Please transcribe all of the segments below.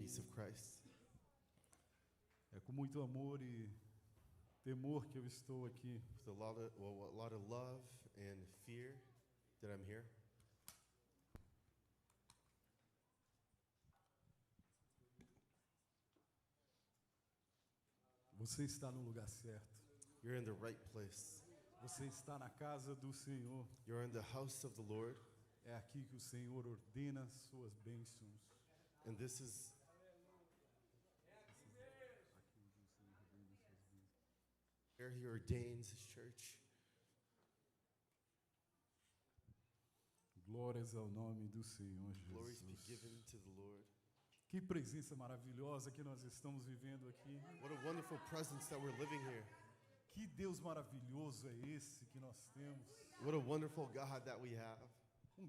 peace of Christ. É com muito amor e temor que eu estou aqui. With a lot of love and fear that I'm here. Você está no lugar certo. You're in the right place. Você está na casa do Senhor. You're in the house of the Lord. É aqui que o Senhor ordena suas bênçãos. And this is where He ordains His church. Glórias ao nome do Senhor Glories be Jesus. given to the Lord. Que presença maravilhosa que nós estamos vivendo aqui. What a wonderful presence that we're living here. Que Deus maravilhoso é esse que nós temos. What a wonderful God that we have.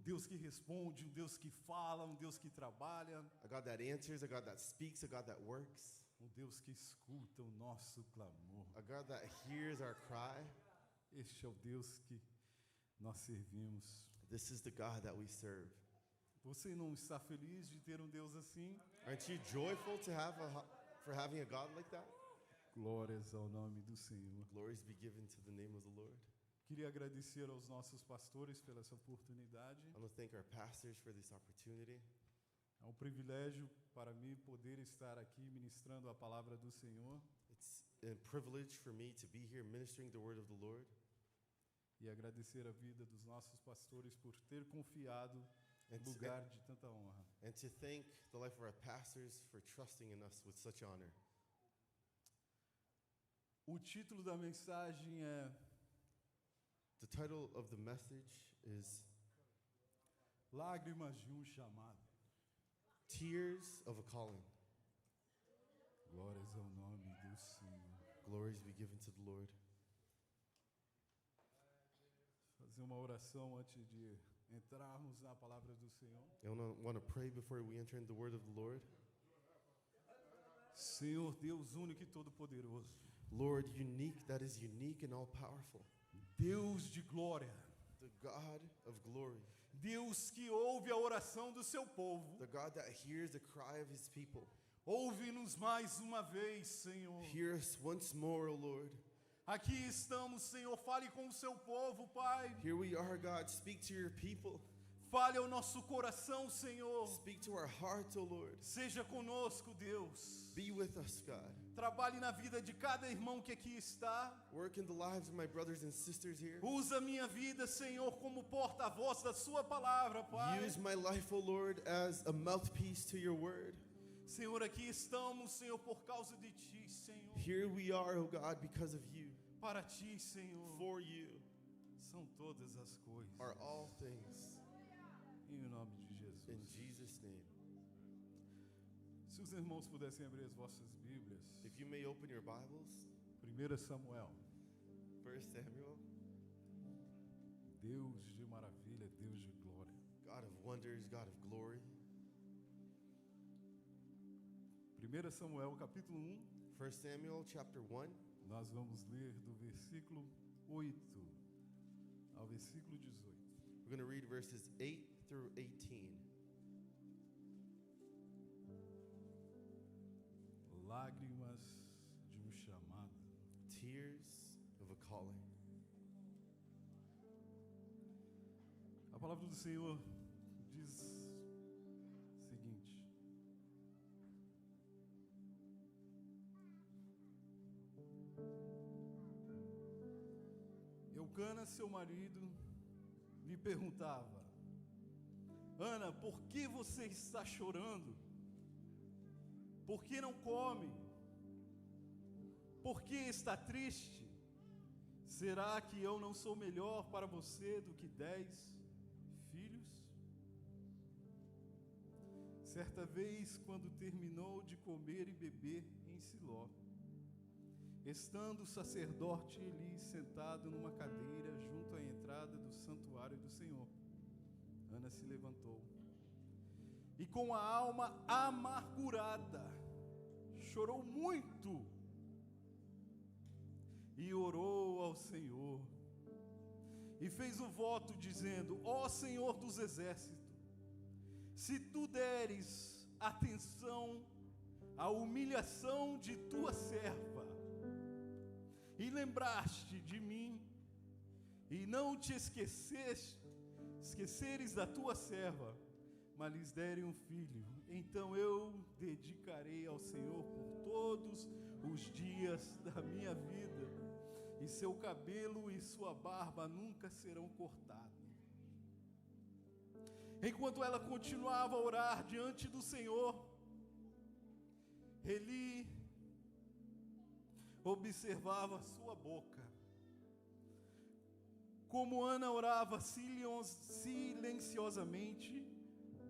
Deus que responde, Deus que fala, Deus que trabalha. A God that answers, a God that speaks, a God that works. Deus que escuta o nosso clamor. A God that hears our cry. Este é o Deus que nós servimos. This is the God that we serve. Você não está feliz de ter Deus assim? Aren't you joyful for having a God like that? Glórias ao nome do Senhor. Glories be given to the name of the Lord. Queria agradecer aos nossos pastores pela essa oportunidade. I want to thank our pastors for this opportunity. É um privilégio para mim poder estar aqui ministrando a palavra do Senhor. It's a privilege for me to be here ministering the word of the Lord. E agradecer a vida dos nossos pastores por ter confiado no lugar de tanta honra. And to thank the life of our pastors for trusting in us with such honor. O título da mensagem é The title of the message is Lágrimas de chamado. Tears of a Calling. Glórias ao nome do Senhor. Glories be given to the Lord. Fazer uma oração antes de entrarmos na palavra do Senhor. I want to pray before we enter into the word of the Lord. Senhor Deus único e todo-poderoso. Lord, that is unique and all-powerful. Deus de glória. The God of glory. Deus que ouve a oração do seu povo. The God that hears the cry of His people. Ouve-nos mais uma vez, Senhor. Hear us once more, O Lord. Aqui estamos, Senhor. Fale com o seu povo, Pai. Here we are, God. Speak to your people. Fale ao nosso coração, Senhor. Speak to our hearts, O Lord. Seja conosco, Deus. Be with us, God. Trabalhe na vida de cada irmão que aqui está. Work in the lives of my brothers and sisters here. Usa minha vida, Senhor, como porta-voz da sua palavra, Pai. Use my life, O Lord, as a mouthpiece to your word. Senhor, aqui estamos, Senhor, por causa de Ti, Senhor. Here we are, O God, because of you. Para Ti, Senhor. For you são todas as coisas. are all things. Em nome de Jesus. In Jesus' name. Se os irmãos pudessem abrir as vossas Bíblias. If you may open your Bibles. 1 Samuel. 1 Samuel. Deus de maravilha, Deus de glória. God of wonders, God of glory. 1 Samuel, capítulo 1. 1 Samuel, chapter 1. Nós vamos ler do versículo 8 ao versículo 18. We're going to read verses 8 through 18. Lágrimas de chamado. Tears of a calling. A palavra do Senhor diz o seguinte: Eucana, seu marido, lhe perguntava: Ana, por que você está chorando? Por que não come? Por que está triste? Será que eu não sou melhor para você do que 10 filhos? Certa vez, quando terminou de comer e beber em Siló, estando o sacerdote Eli sentado numa cadeira junto à entrada do santuário do Senhor, Ana se levantou e, com a alma amargurada, chorou muito e orou ao Senhor e fez um voto dizendo: ó Senhor dos exércitos, se tu deres atenção a humilhação de tua serva, e lembraste de mim, e não te esqueceres da tua serva, mas lhes derem um filho, então eu dedicarei ao Senhor por todos os dias da minha vida, e seu cabelo e sua barba nunca serão cortados. Enquanto ela continuava a orar diante do Senhor, Eli observava sua boca. Como Ana orava silenciosamente,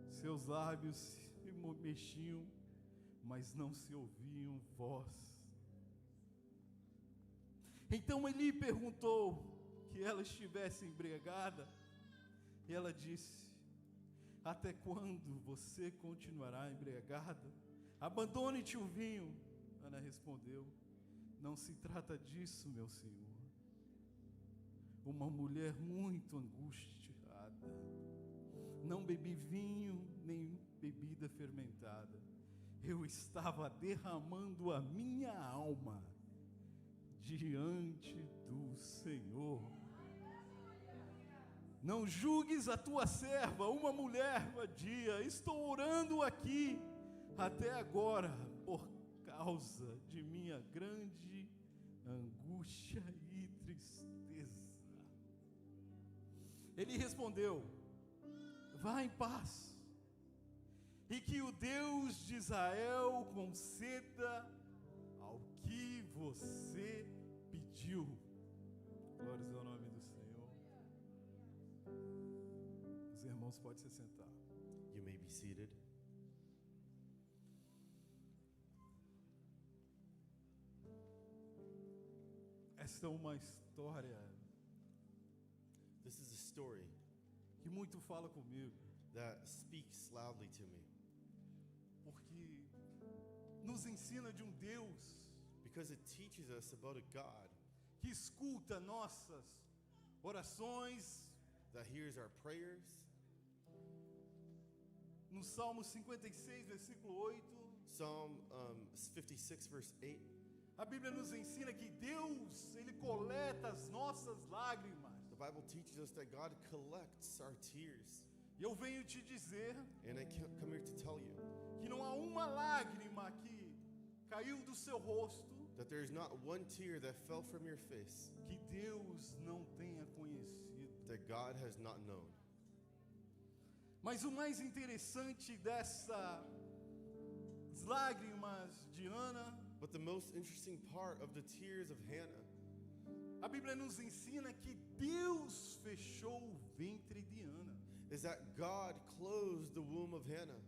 seus lábios se mexiam, mas não se ouviam voz. Então Eli perguntou que ela estivesse embriagada, e ela disse: até quando você continuará embriagada? Abandone-te o vinho. Ana respondeu: não se trata disso, meu senhor. Uma mulher muito angustiada. Não bebi vinho nem bebida fermentada. Eu estava derramando a minha alma diante do Senhor. Não julgues a tua serva, uma mulher vadia. Estou orando aqui até agora por causa de minha grande angústia e tristeza. Ele respondeu: vá em paz, e que o Deus de Israel conceda ao que você pediu. Glórias ao nome do Senhor. Os irmãos podem se sentar. You may be seated. Esta é uma história This is a story que muito fala comigo, that speaks loudly to me porque nos ensina de um Deus because it teaches us about a God que escuta nossas orações. that hears our prayers. No Salmo 56, versículo 8, Psalm 56, verse 8, a Bíblia nos ensina que Deus, Ele coleta as nossas lágrimas. the Bible teaches us that God collects our tears. E eu venho te dizer And I come here to tell you que não há uma lágrima que caiu do seu rosto that there's not one tear that fell from your face que Deus não tenha conhecido. that God has not known. Mas o mais interessante dessas lágrimas de Ana, But the most interesting part of the tears of Hannah, a Bíblia nos ensina que Deus fechou o ventre de Ana. is that God closed the womb of Hannah.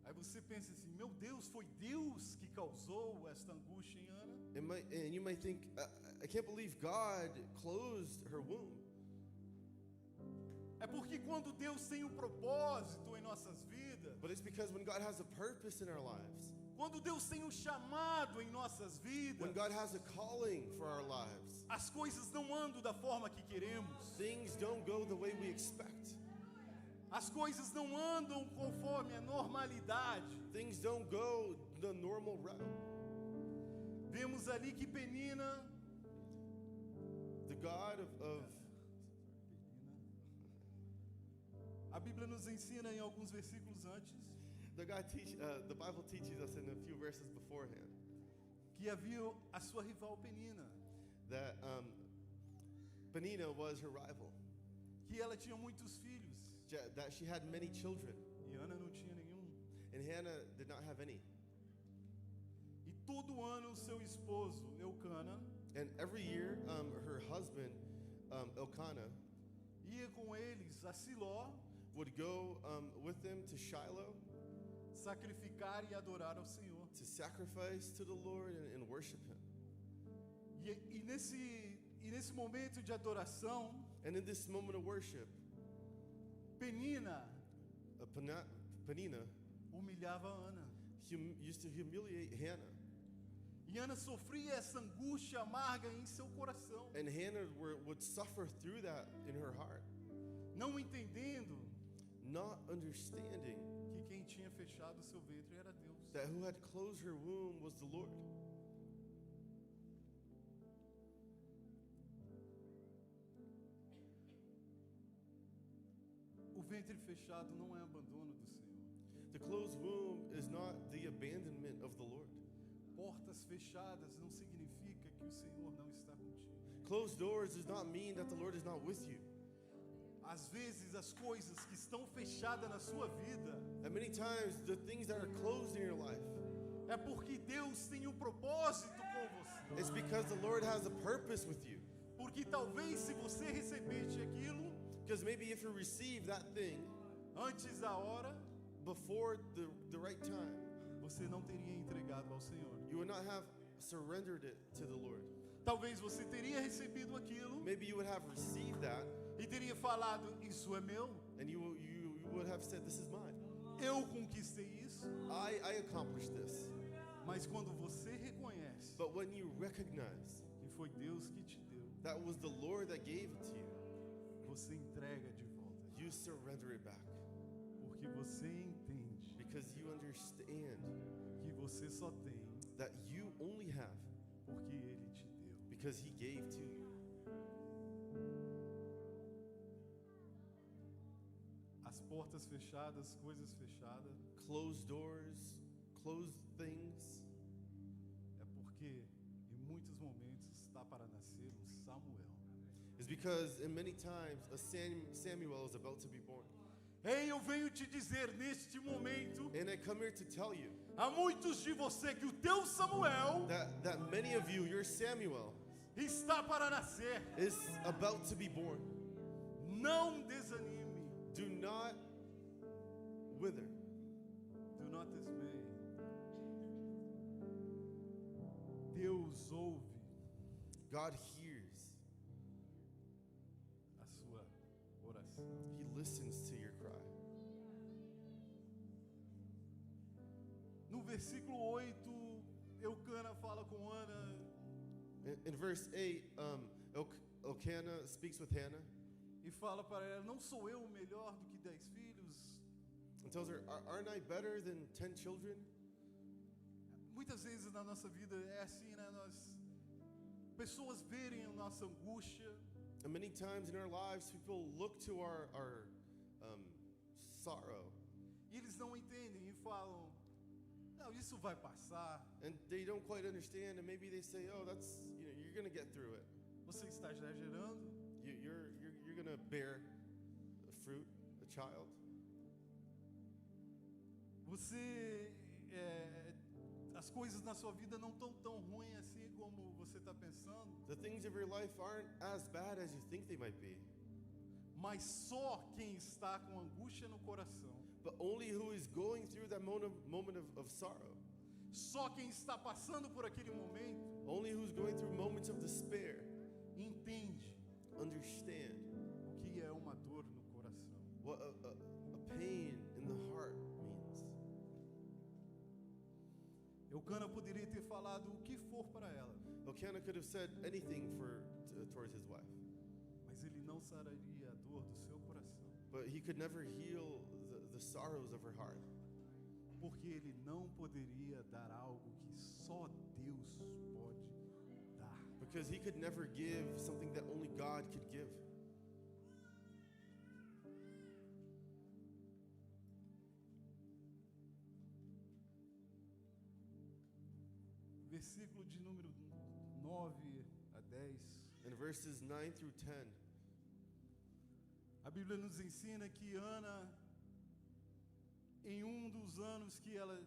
Aí você pensa assim: meu Deus, foi Deus que causou esta angústia em Ana? And you might think, I can't believe God closed her womb. É porque quando Deus tem um propósito em nossas vidas, But it's because when God has a purpose in our lives, quando Deus tem um chamado em nossas vidas, when God has a calling for our lives, as coisas não andam da forma que queremos. things don't go the way we expect. As coisas não andam conforme a normalidade. Things don't go the normal route. Vemos ali que Penina, The God of a Bíblia nos ensina em alguns versículos antes the Bible teaches us in a few verses beforehand que havia a sua rival Penina, that Penina was her rival, que ela tinha muitos filhos that she had many children, e Ana não tinha nenhum. and Hannah did not have any. E todo ano o seu esposo Eucana And every year, her husband, Elkanah, ia com eles a Siló would go with them to Shiloh sacrificar e adorar ao Senhor. to sacrifice to the Lord and worship Him. E nesse momento de adoração, And in this moment of worship, Penina Penina humilhava Ana. used to humiliate Hannah. E Ana sofria essa angústia amarga em seu coração, And Hannah would suffer through that in her heart, não entendendo not understanding que quem tinha fechado o seu ventre era Deus. that who had closed her womb was the Lord. O ventre fechado não é abandono do Senhor. The closed womb is not the abandonment of the Lord. Portas fechadas não significa que o Senhor não está contigo. Closed doors does not mean that the Lord is not with you. Às vezes as coisas que estão fechadas na sua vida And many times, the things that are closed in your life, é porque Deus tem um propósito com você. it's because the Lord has a purpose with you. Porque talvez se você recebesse aquilo Because maybe if you receive that thing antes da hora, before the right time, você não teria entregado ao Senhor. you would not have surrendered it to the Lord. Talvez você teria recebido aquilo Maybe you would have received that, e teria falado, isso é meu, and you would have said, this is mine. eu conquistei isso. I accomplished this. Mas quando você reconhece But when you recognize que foi Deus que te deu, that was the Lord that gave it to you, você entrega de volta. you surrender it back. Porque você entende Because you understand que você só tem that you only have porque Ele te deu. because He gave to you. As portas fechadas, coisas fechadas, Closed doors, closed things, é porque em muitos momentos está para nascer um Samuel. is because in many times a Samuel is about to be born. Ei, eu venho te dizer neste momento, And I come here to tell you a muitos de você, que o teu Samuel that many of you, your Samuel, está para nascer. is about to be born. Não desanime. Do not wither. Do not dismay. Deus ouve God hears. a sua oração. He listens to your cry. No versículo 8, Eucana fala com Ana, In verse 8, Elkanah speaks with Hannah e fala para ela, não sou eu melhor do que 10 filhos? and tells her, aren't I better than 10 children? Muitas vezes na nossa vida é assim, né? Pessoas verem a nossa angústia, And many times in our lives, people look to our sorrow, e eles não entendem e falam, não, isso vai passar, and they don't quite understand, and maybe they say, oh, that's, you're going to get through it. você está exagerando. You're going to bear a fruit, a child. Você, as coisas na sua vida não estão tão ruins assim como você está pensando, The things of your life aren't as bad as you think they might be. mas só quem está com angústia no coração, But only who is going through that moment of sorrow, só quem está passando por aquele momento, only who's going through moments of despair, entende understand o que é uma dor no coração. what a pain in the heart means. Eucana poderia ter falado o que for para ela, Elkanah could have said anything towards his wife, mas ele não sararia a dor do seu coração, but he could never heal the sorrows of her heart, porque ele não poderia dar algo que só Deus pode dar. because he could never give something that only God could give. Versículo de número 9 a 10. In verses 9 through 10, A Bíblia nos ensina que Ana, em dos anos que ela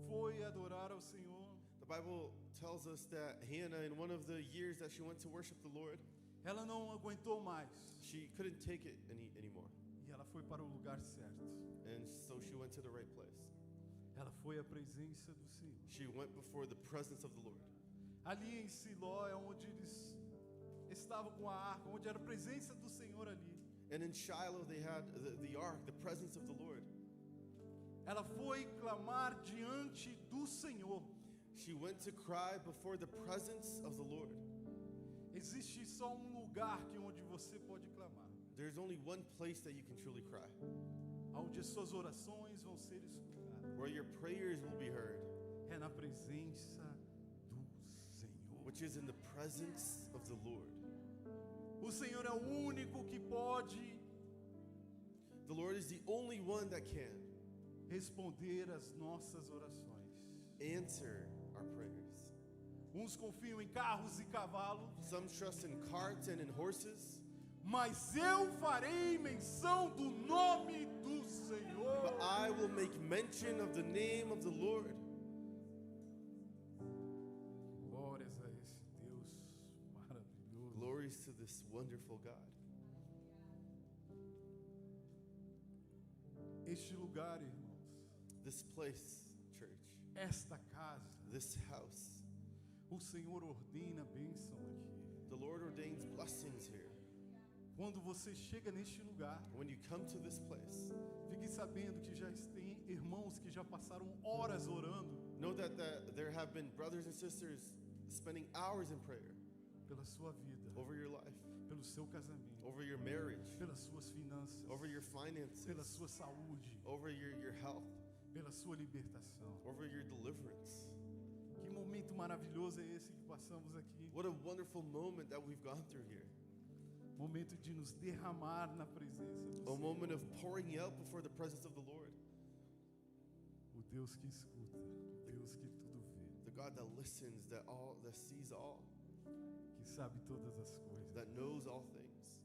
foi adorar ao Senhor, the Bible tells us that Hannah, in one of the years that she went to worship the Lord, ela não aguentou mais she couldn't take it anymore. e ela foi para o lugar certo. And so she went to the right place. Ela foi à presença do Senhor. She went before the presence of the Lord. Ali em Siló é onde eles estavam com a arca, onde era a presença do Senhor ali. And in Shiloh, they had the ark, the presence of the Lord. Ela foi clamar diante do Senhor. She went to cry before the presence of the Lord. Existe só lugar que onde você pode clamar. There's only one place that you can truly cry. onde as suas orações vão ser escutadas. where your prayers will be heard, É na presença do Senhor. which is in the presence of the Lord. O Senhor é o único que pode The Lord is the only one that can responder às nossas orações. answer our prayers. Uns confiam em carros e cavalos, Some trust in carts and in horses, mas eu farei menção do nome do Senhor. but I will make mention of the name of the Lord. Glórias a esse Deus maravilhoso. Glories to this wonderful God. Este lugar, irmãos, This place, church, esta casa, this house, o Senhor ordena a bênção aqui. the Lord ordains blessings here. Quando você chega neste lugar, When you come to this place, fique sabendo que já tem irmãos que já passaram horas orando know that there have been brothers and sisters spending hours in prayer pela sua vida, over your life, pelo seu casamento, over your marriage, pelas suas finanças, over your finances, pela sua saúde, over your health, pela sua libertação. over your deliverance. Que momento maravilhoso é esse que passamos aqui. What a wonderful moment that we've gone through here. Momento de nos derramar na presença do A Senhor. moment of pouring out before the presence of the Lord. O Deus que escuta, o Deus que tudo vê, The God that listens, that sees all, que sabe todas as coisas. that knows all things.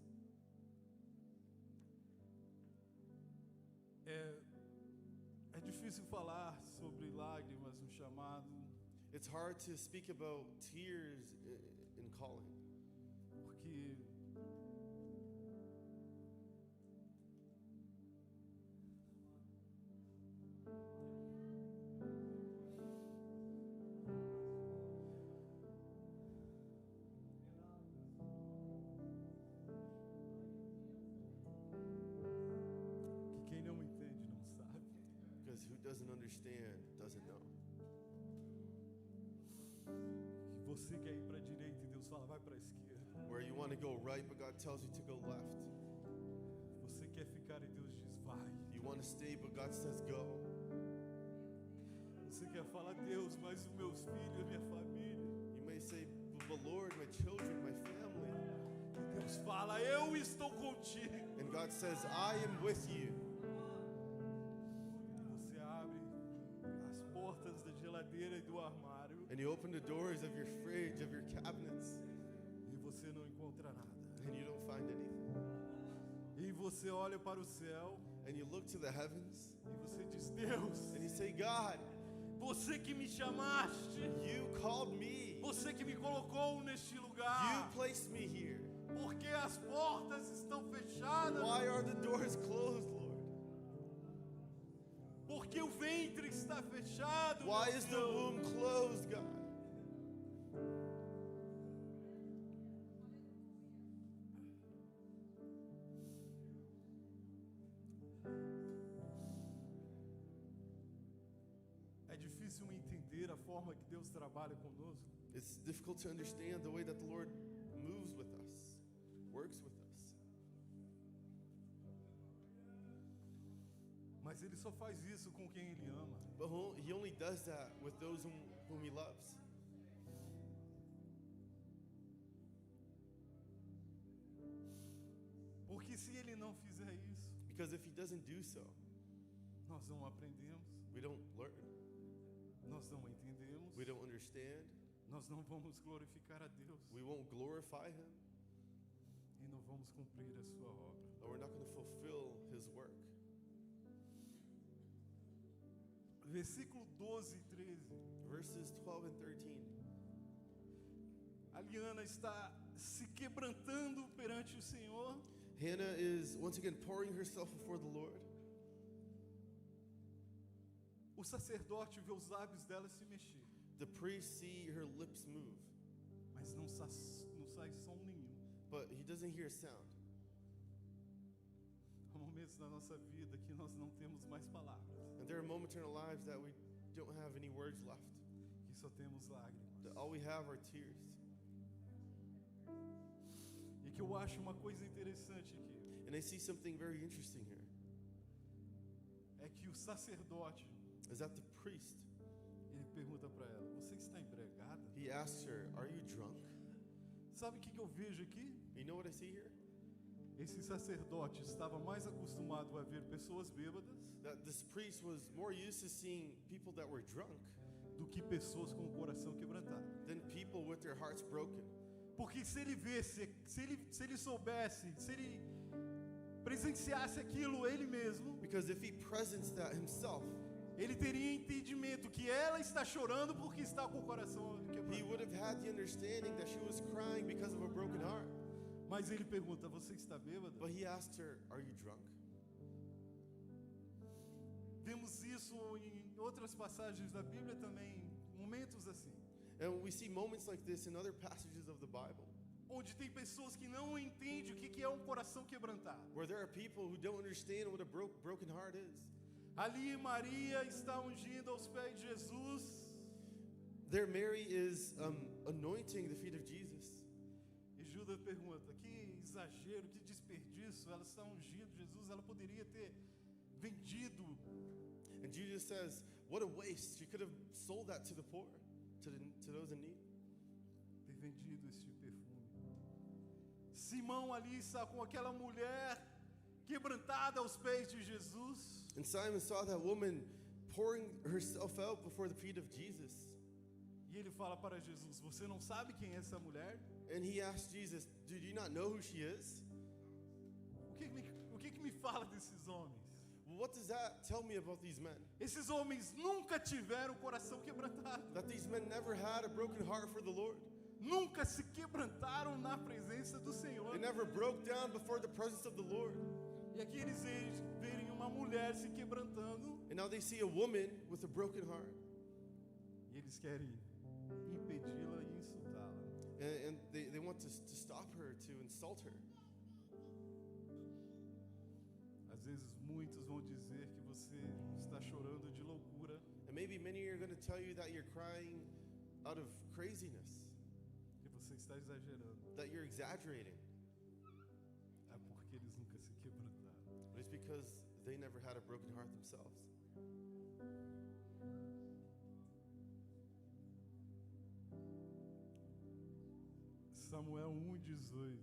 É difícil falar sobre lágrimas no chamado, It's hard to speak about tears in calling, porque que quem não entende não sabe. because who doesn't understand doesn't know. Que você quer ir para a direita e Deus fala, vai para a esquerda. Where you want to go right, but God tells you to go left. Você quer ficar e Deus diz, vai. You want to stay, but God says go. Você quer falar, Deus, mas os meus filhos, minha família. You may say, but Lord, my children, my family. E Deus fala, eu estou contigo. And God says, I am with you. Você abre as portas da geladeira e do armário And you open the doors of your fridge, of your cabinets, e você não encontra nada. and you don't find anything. E você olha para o céu And you look to the heavens, e você diz, Deus, and you say, God, você que me chamaste, you called me. você que me colocou neste You lugar, placed me here. porque as portas estão fechadas, Why are the doors closed, Lord? porque o ventre está fechado. Why meu is the Deus. womb closed, God? É difícil entender a forma que Deus trabalha conosco, It's difficult to understand the way that the Lord moves with us, works with us. mas Ele só faz isso com quem Ele ama. But He only does that with those whom He loves. Porque se Ele não fizer isso, Because if He doesn't do so, nós não aprendemos, we don't learn, nós não entendemos, we don't understand, nós não vamos glorificar a Deus we won't glorify Him, e não vamos cumprir a sua obra. or we're not going to fulfill His work. Versículo 12 e 13. Verses 12 and 13. A Liana está se quebrantando perante o Senhor. Hannah is once again pouring herself before the Lord. O sacerdote vê os lábios dela se mexer, The priests see her lips move, mas não sai som nenhum. but he doesn't hear a sound. Há momentos na nossa vida que nós não temos mais palavras, And there are moments in our lives that we don't have any words left, que só temos lágrimas. that all we have are tears. E que eu acho uma coisa interessante aqui. And I see something very interesting here. que o sacerdote, is that the priest, ele pergunta para ela: você está embriagada? he asks her, are you drunk? Sabe o que eu vejo aqui? You know what I see here? Esse sacerdote estava mais acostumado a ver pessoas bêbadas That this priest was more used to seeing people that were drunk do que pessoas com o coração quebrantado. than people with their hearts broken. Porque se ele visse, se ele soubesse, se ele presenciasse aquilo ele mesmo, Because if he presents that himself, ele teria entendimento que ela está chorando porque está com o coração he quebrantado. would have had the understanding that she was crying because of a broken heart. Mas ele pergunta: você está bêbada? But he asked her, are you drunk? Vemos isso em outras passagens da Bíblia também, momentos assim, And we see moments like this in other passages of the Bible, onde tem pessoas que não entendem o que é um coração quebrantado. where there are people who don't understand what a broken heart is. Ali Maria está ungindo aos pés de Jesus, There Mary is anointing the feet of Jesus. e Judas pergunta: que exagero, que desperdício, ela está ungindo Jesus, ela poderia ter vendido. And Jesus says, what a waste. She could have sold that to the poor, to those in need. Ter vendido este perfume. Simão ali está com aquela mulher quebrantada aos pés de Jesus, And Simon saw that woman pouring herself out before the feet of Jesus. e ele fala para Jesus: você não sabe quem é essa mulher? And he asked Jesus, do you not know who she is? O que me fala desses homens? Well, what does that tell me about these men? Esses homens nunca tiveram coração quebrantado, That these men never had a broken heart for the Lord. nunca se quebrantaram na presença do Senhor. They never broke down before the presence of the Lord. E aqui eles verem uma mulher se quebrantando, And now they see a woman with a broken heart. e eles querem impedi-la e insultá-la. And they want to stop her, to insult her. Às vezes muitos vão dizer que você está chorando de loucura, And maybe many are going to tell you that you're crying out of craziness, que você está exagerando. that you're exaggerating. É porque eles nunca se quebrantaram. But it's because they never had a broken heart themselves. Samuel 1:18.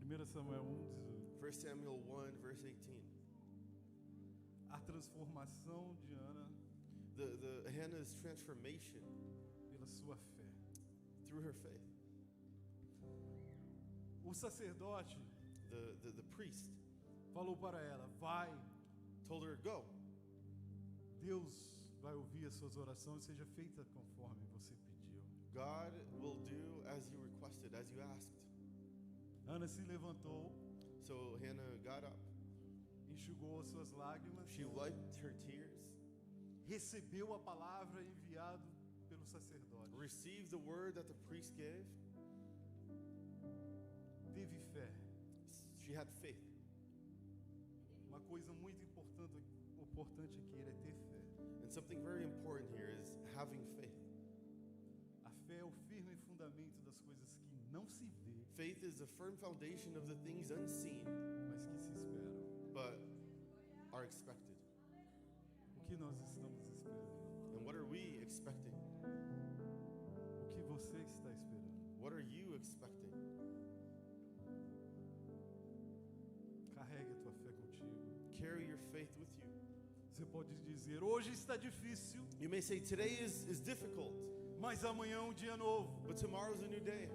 1 Samuel 1:18. 1 Samuel 1, verse 18. A transformação de Ana The Hannah's transformation pela sua fé. through her faith. O sacerdote The priest falou para ela: vai, told her, go. Deus vai ouvir as suas orações, seja feita conforme você pediu. God will do as you requested, as you asked. Ana se levantou, So Hannah got up. enxugou as suas lágrimas, She wiped her tears, recebeu a palavra enviada pelo sacerdote. received the word that the priest gave. Teve fé. She had faith. Uma coisa muito importante aqui é ter fé. And something very important here is having faith. A fé é o firme fundamento das coisas que não se vê, Faith is the firm foundation of the things unseen, mas que se esperam. but are expected. O que nós estamos esperando? And what are we expecting? O que você está esperando? What are you expecting? Carregue a tua fé contigo. Carry your faith with you. Você pode dizer: hoje está difícil, You may say today is difficult, mas amanhã é um dia novo. but tomorrow's a new day.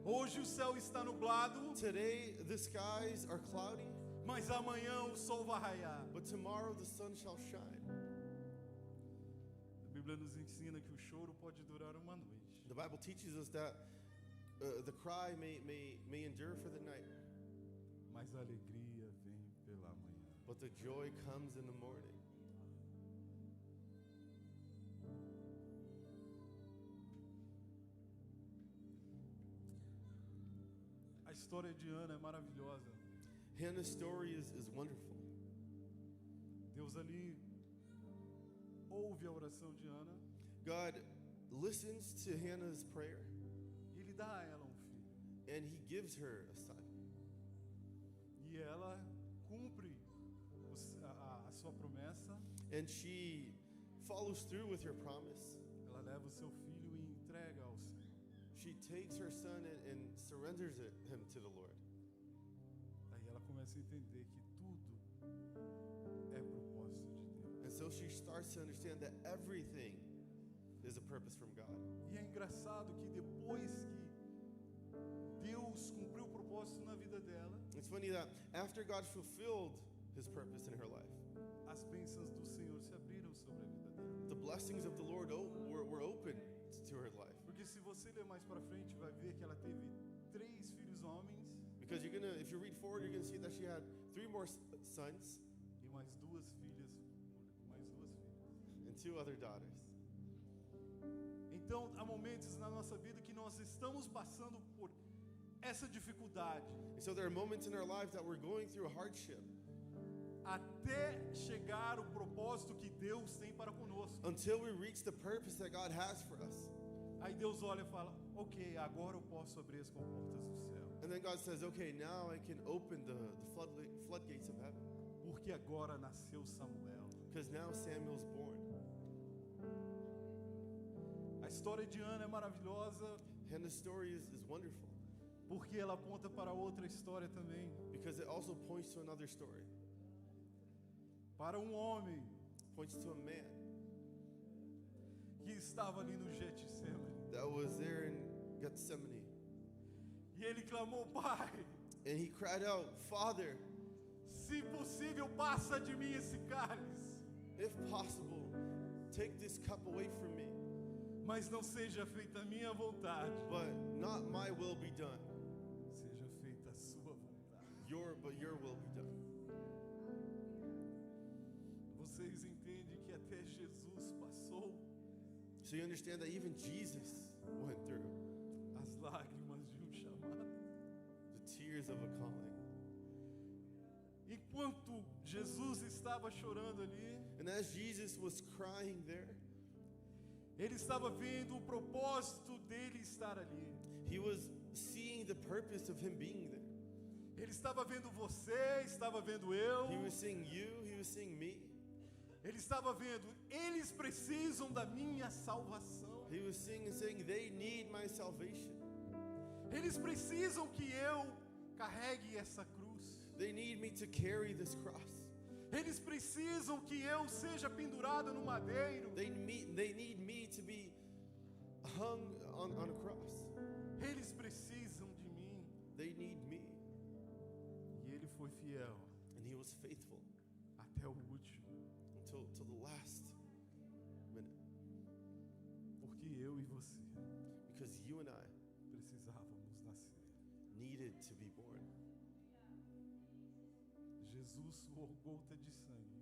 Hoje o céu está nublado, Today the skies are cloudy, mas amanhã o sol vai raiar. but tomorrow the sun shall shine. A Bíblia nos ensina que o choro pode durar uma noite, The Bible teaches us that the cry may endure for the night, mas a alegria vem pela manhã. but the joy comes in the morning. A história de Ana é maravilhosa. Hannah's story is wonderful. Deus ali ouve a oração de Ana God listens to Hannah's prayer, e Ele dá a ela um filho. and He gives her a son. E ela cumpre a sua promessa promessa, and she follows through with her promise. ela leva o seu filho e entrega ao Senhor. She takes her son and surrenders him to the Lord. Aí ela começa a entender que tudo é propósito de Deus. And so she starts to understand that everything is a purpose from God. E é engraçado que depois que Deus cumpriu o propósito na vida dela, It's funny that after God fulfilled his purpose in her life, as bênçãos do Senhor se abriram sobre a vida dela. the blessings of the Lord were open to her life. Porque se você ler mais para frente, vai ver que ela teve 3 filhos homens Because if you read forward, you're gonna see that she had 3 more sons e mais 2 filhas, and 2 other daughters. Então, há momentos na nossa vida que nós estamos passando por essa dificuldade, And so there are moments in our lives that we're going through a hardship até chegar o propósito que Deus tem para conosco. until we reach the purpose that God has for us. Aí Deus olha e fala: ok, agora eu posso abrir as comportas do céu, And then God says, okay, now I can open the floodgates of heaven. porque agora nasceu Samuel. Because now Samuel's born. A história de Ana é maravilhosa, And the story is wonderful porque ela aponta para outra história também, because it also points to another story. para um homem Points to a man que estava ali no Getsemane. that was there in Gethsemane. E ele clamou: Pai, And he cried out, Father, se possível, passa de mim esse cálice, if possible, take this cup away from me, mas não seja feita a minha vontade, but not my will be done. seja feita a sua vontade. But your will be done. Vocês entendem que até Jesus passou So you understand that even Jesus went through as lágrimas de um chamado. the tears of a calling. Enquanto Jesus estava chorando ali, And as Jesus was crying there, ele estava vendo o propósito dele estar ali. he was seeing the purpose of him being there. Ele estava vendo você, estava vendo eu. He was seeing you, he was seeing me. Ele estava vendo, eles precisam da minha salvação. He was seeing and saying, they need my salvation. Eles precisam que eu carregue essa cruz. They need me to carry this cross. Eles precisam que eu seja pendurado no madeiro. They need me to be hung on a cross. Eles precisam de mim. They need me. E ele foi fiel And he was faithful até o último. until the last minute. Porque eu e você Because you and I precisávamos nascer. needed to be born. Jesus suou gota de sangue.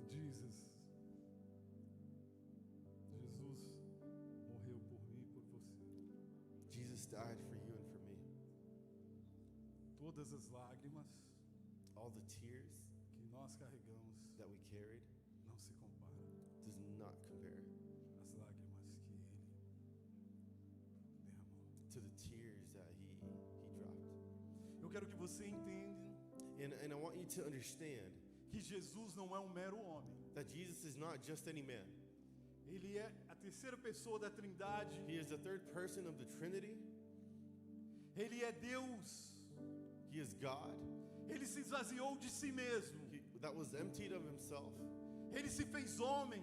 Jesus morreu por mim e por você. Jesus died for you and for me. Todas as lágrimas All the tears que nós carregamos that we carried não se comparam does not compare às lágrimas que ele derramou. to the tears that he dropped. Eu quero que você entenda And I want you to understand que Jesus não é um mero homem. that Jesus is not just any man. Ele é a terceira pessoa da Trindade. He is the third person of the Trinity. Ele é Deus. He is God. Ele se esvaziou de si mesmo. That was emptied of himself, Ele se fez homem.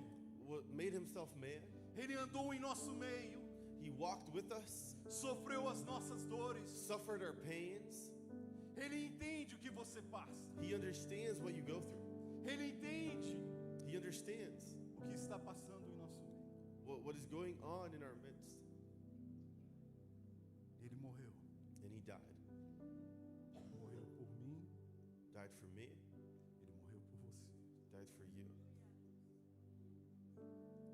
made himself man. Ele andou em nosso meio. He walked with us, Sofreu as nossas dores. suffered our pains. Ele entende o que você passa. He understands what you go through. Ele entende He understands o que está passando em nosso meio. what is going on in our midst. Ele morreu. And he died. Morreu por mim. Died for me, Ele morreu por você. died for you.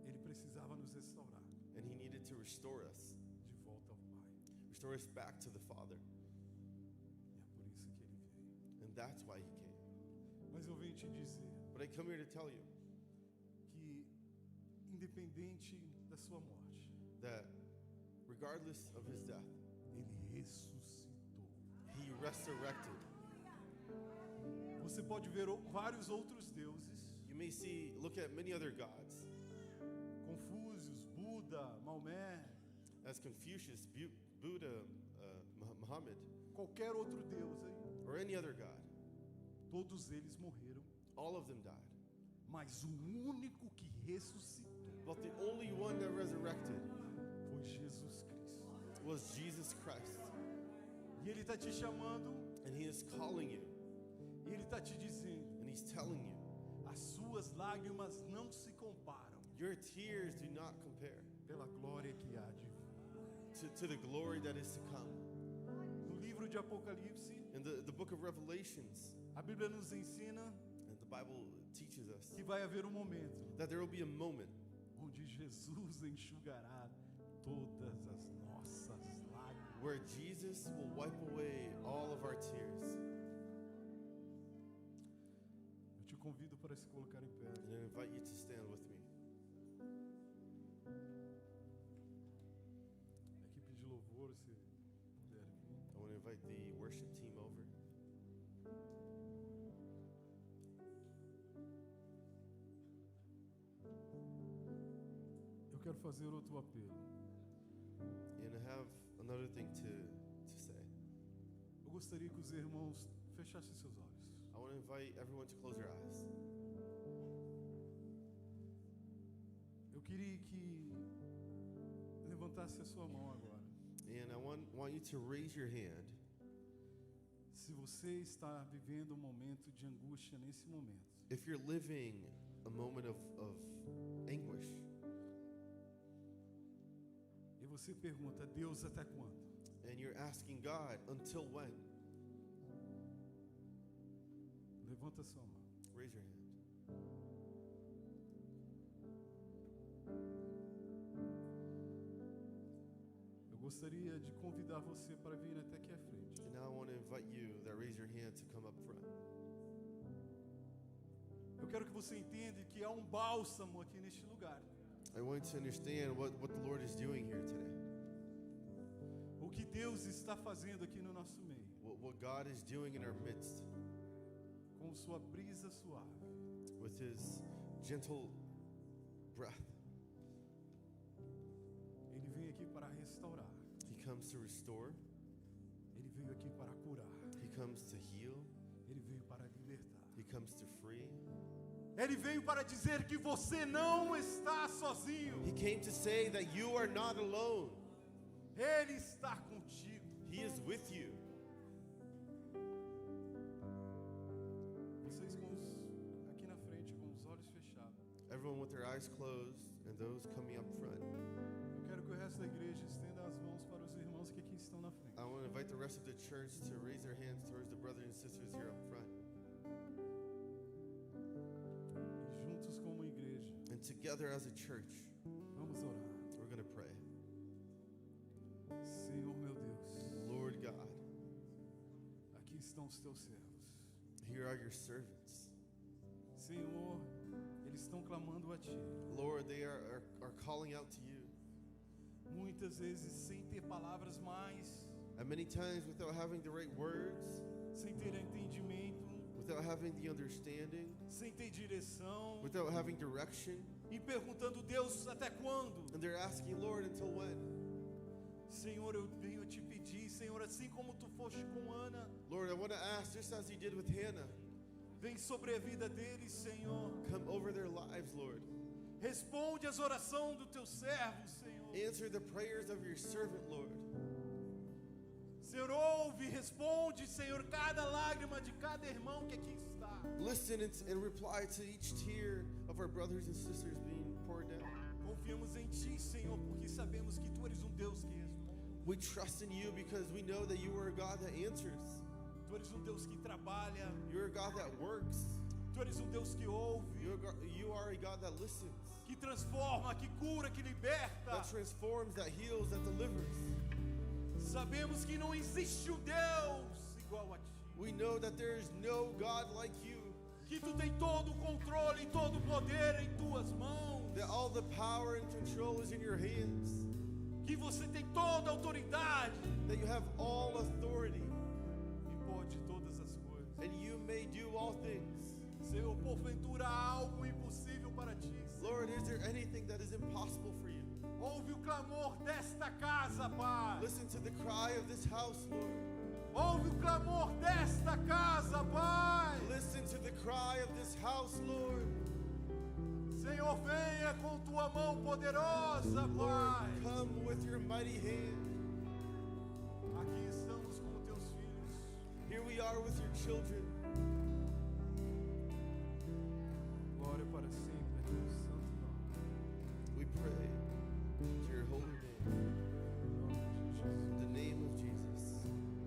Ele precisava nos restaurar And he needed to restore us, de volta ao Pai. restore us back to the Father. E é por isso que ele veio. And that's why he came. Mas eu venho te dizer But I come here to tell you que, independente da sua morte, that regardless of his death, ele ressuscitou. he resurrected. Você pode ver vários outros deuses, You may look at many other gods, Confúcios, Buda, Maomé, as Confucius, Buddha, Muhammad, qualquer outro deus aí. or any other god. Todos eles morreram, All of them died. mas o único que ressuscitou But the only one that resurrected foi Jesus Cristo. was Jesus Christ. E Ele está te chamando, And he is calling you, e Ele está te dizendo: and he's telling you, as suas lágrimas não se comparam your tears do not compare pela glória que há de vir. to the glory that is to come. No livro de Apocalipse, In the book of Revelations, a Bíblia nos ensina and the Bible teaches us que vai haver um momento that there will be a moment onde Jesus enxugará todas as nossas lágrimas. where Jesus will wipe away all of our tears. Eu te convido para se colocar em pé. And I invite you to stand with me. Equipe de louvor, se puder vir. I want to invite the worship team over. Eu quero fazer outro apelo. And I have another thing to say. Eu gostaria que os irmãos fechassem seus olhos. I want to invite everyone to close their eyes. Eu queria que levantasse a sua mão agora. And I want you to raise your hand Se você está vivendo um momento de angústia nesse momento, if you're living a moment of anguish. e você pergunta: Deus, até quando? And you're asking God, until when? Levanta a sua mão. Raise your hand. Eu gostaria de convidar você para vir até aqui à frente. And now I want to invite you that raise your hand to come up front. Eu quero que você entenda que há um bálsamo aqui neste lugar. I want you to understand what the Lord is doing here today. O que Deus está fazendo aqui no nosso meio. What God is doing in our midst Com sua brisa suave. with his gentle breath. Ele vem aqui para restaurar. He comes to restore. Ele veio aqui para curar. He comes to heal. Ele veio para libertar. He comes to free. Ele veio para dizer que você não está sozinho. He came to say that you are not alone. Ele está contigo. He is with you. Vocês aqui na frente com os olhos fechados. Everyone with their eyes closed and those coming up front. Eu quero que o resto da igreja estenda as mãos para os irmãos que aqui estão na frente. I want to invite the rest of the church to raise their hands towards the brothers and sisters here up front. E juntos como igreja, And together as a church, vamos orar. we're going to pray. Senhor meu Deus, Lord God, aqui estão os teus servos. here are your servants. Senhor, eles estão clamando a Ti. Lord, they are calling out to you. Muitas vezes sem ter palavras mais, And many times without having the right words, sem ter entendimento, without having the understanding, sem ter direção, without having direction. e perguntando: Deus, até quando? And they're asking, Lord, until when? Senhor, eu venho te pedir, Senhor, assim como Tu foste com Ana, Lord, I want to ask, just as you did with Hannah, vem sobre a vida deles, Senhor. come over their lives, Lord. Responde às orações do Teu servo, Senhor. Answer the prayers of your servant, Lord. Senhor, ouve, responde, Senhor, cada lágrima de cada irmão que aqui está. Listen and reply to each tear of our brothers and sisters being poured down. Confiamos em Ti, Senhor, porque sabemos que Tu eres Deus que responde. We trust in you because we know that you are a God that answers. Tu eres Deus que trabalha. You're a God that works. Tu eres Deus que ouve, You are a God that listens, que transforma, que cura, que liberta. that transforms, that heals, that delivers. Sabemos que não existe Deus igual a Ti. We know that there is no God like you, que tu tem todo o controle e todo o poder em tuas mãos, that all the power and control is in your hands, que você tem toda a autoridade that you have all authority, e pode todas as coisas. and you may do all things. Senhor, porventura há algo impossível para ti. Lord, is there anything that is impossible for you? Ouve o clamor desta casa, Pai. Listen to the cry of this house, Lord. Ouve o clamor desta casa, Pai. Listen to the cry of this house, Lord. Senhor, venha com tua mão poderosa, Lord, Pai. come with your mighty hand. Aqui estamos como teus filhos. Here we are with your children.